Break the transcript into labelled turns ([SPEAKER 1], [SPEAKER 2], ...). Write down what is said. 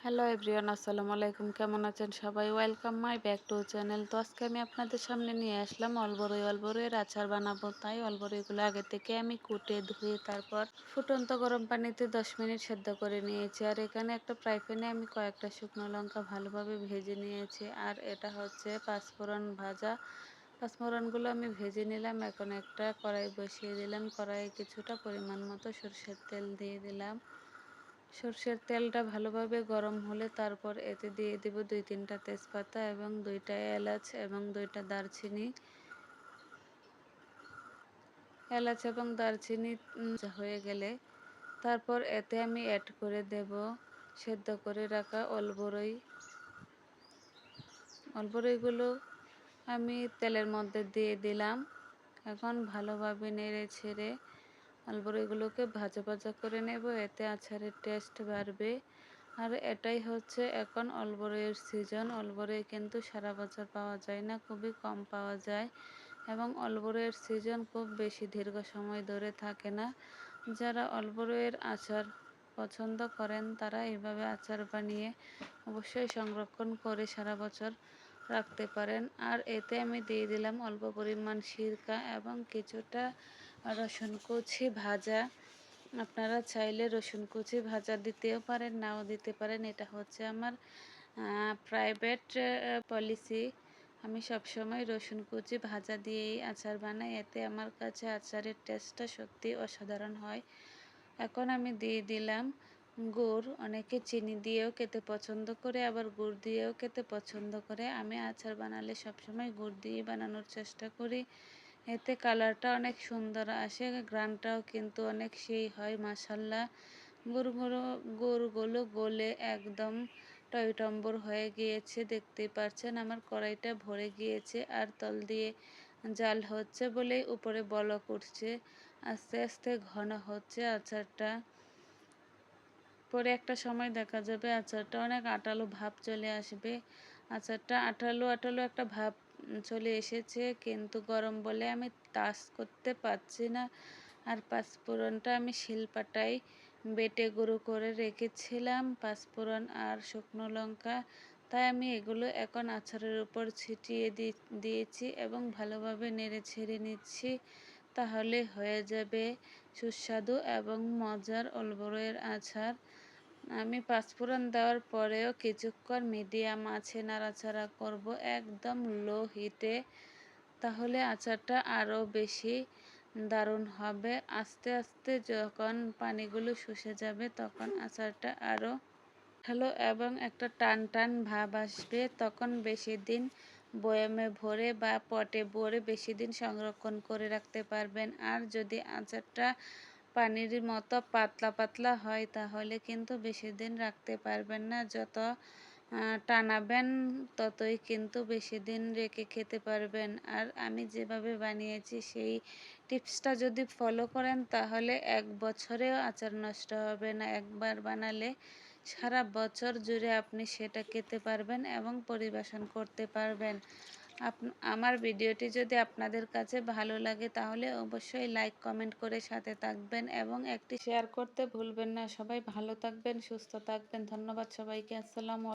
[SPEAKER 1] Hello everyone, আসসালামু আলাইকুম। কেমন আছেন সবাই? Welcome my back to channel. তো আজকে আমি আপনাদের সামনে নিয়ে আসলাম অল বড়ইয়ের আচার বানাবো। তাই অল বড়ইগুলো আগে থেকে আমি কুটে ধুয়ে তারপর ফুটন্ত গরম পানিতে 10 মিনিট সেদ্ধ করে নিয়েছি। আর এখানে একটা ফ্রাই প্যানে আমি কয়েকটা শুকনো লঙ্কা ভালোভাবে ভেজে নিয়েছি। আর এটা হচ্ছে পাঁচফোড়ন ভাজা। পাঁচফোড়নগুলো আমি ভেজে নিলাম। এখন একটা কড়াই বসিয়ে দিলাম। কড়াইয়ে কিছুটা পরিমাণ মতো সরষের তেল দিয়ে দিলাম। সরষের তেলটা ভালোভাবে গরম হলে তারপর এতে দিয়ে দেব 2-3টা তেজপাতা এবং 2টা এলাচ এবং 2টা দারচিনি। এলাচ এবং দারচিনি হয়ে গেলে তারপর এতে আমি অ্যাড করে দেব সেদ্ধ করে রাখা অল বড়ইগুলো আমি তেলের মধ্যে দিয়ে দিলাম। এখন ভালোভাবে নেড়ে ছেড়ে অল বড়ইগুলোকে ভাজা ভাজা করে নেব। এতে আচারের টেস্ট বাড়বে। আর এটাই হচ্ছে এখন অল বড়ইয়ের সিজন। অল বড়ই কিন্তু সারা বছর পাওয়া যায় না, খুবই কম পাওয়া যায় এবং অল বড়ইয়ের সিজন খুব বেশি দীর্ঘ সময় ধরে থাকে না। যারা অল বড়ইয়ের আচার পছন্দ করেন তারা এইভাবে আচার বানিয়ে অবশ্যই সংরক্ষণ করে সারা বছর রাখতে পারেন। আর এতে আমি দিয়ে দিলাম অল্প পরিমাণ সিরকা এবং কিছুটা রসুন কুচি ভাজা। আপনারা চাইলে রসুন কুচি ভাজা দিতেও পারেন, নাও দিতে পারেন। এটা হচ্ছে আমার প্রাইভেট পলিসি। আমি সবসময় রসুন কুচি ভাজা দিয়েই আচার বানাই। এতে আমার কাছে আচারের টেস্টটা সত্যি অসাধারণ হয়। এখন আমি দিয়ে দিলাম গুড়। অনেকে চিনি দিয়েও খেতে পছন্দ করে, আবার গুড় দিয়েও খেতে পছন্দ করে। আমি আচার বানালে সবসময় গুড় দিয়ে বানানোর চেষ্টা করি। এতে কালারটা অনেক সুন্দর আসে, গ্রানটাও কিন্তু অনেক সেই হয় মাশাল্লাহ। গুড়গুলো গলে একদম টইটম্বর হয়ে গিয়েছে, দেখতেই পাচ্ছেন। আমার কড়াইটা ভরে গিয়েছে আর তল দিয়ে জাল হচ্ছে বলেই উপরে বলক উঠছে। আস্তে আস্তে ঘন হচ্ছে আচারটা। পরে একটা সময় দেখা যাবে আচারটা অনেক আঠালো ভাব চলে আসবে। আচারটা আঠালো আঠালো একটা ভাব চলে এসেছে, কিন্তু গরম বলে আমি টাচ করতে পারছি না। আর পাঁচফোড়নটা আমি শিলপাটায় বেটে গুঁড়ো করে রেখেছিলাম, পাঁচফোড়ন আর শুকনো লঙ্কা। তাই আমি এগুলো এখন আচারের উপর ছিটিয়ে দিয়েছি এবং ভালোভাবে নেড়ে ছেড়ে নিচ্ছি। তাহলে হয়ে যাবে সুস্বাদু এবং মজার অল বড়ইয়ের আচার। আমি পাঁচফোড়ন দেওয়ার পরেও কিছুক্ষণ মিডিয়াম আছে নাড়াচাড়া করব, একদম লো হিটে। তাহলে আচারটা আরও বেশি দারুণ হবে। আস্তে আস্তে যখন পানিগুলো শুষে যাবে তখন আচারটা আরও ভালো এবং একটা টান টান ভাব আসবে। তখন বেশি দিন বয়ামে ভরে বা পটে ভরে বেশি দিন সংরক্ষণ করে রাখতে পারবেন। আর যদি আচারটা পানির মতো পাতলা পাতলা হয় তাহলে কিন্তু বেশি দিন রাখতে পারবেন না। যত টানাবেন ততই কিন্তু বেশি দিন রেখে খেতে পারবেন। আর আমি যেভাবে বানিয়েছি সেই টিপসটা যদি ফলো করেন তাহলে 1 বছরেও আচার নষ্ট হবে না। একবার বানালে সারা বছর জুড়ে আপনি সেটা খেতে পারবেন এবং পরিবেশন করতে পারবেন। আমার ভিডিওটি যদি আপনাদের কাছে ভালো লাগে তাহলে অবশ্যই লাইক কমেন্ট করে সাথে থাকবেন এবং একটি শেয়ার করতে ভুলবেন না। সবাই ভালো থাকবেন, সুস্থ থাকবেন। ধন্যবাদ সবাইকে। আসসালামু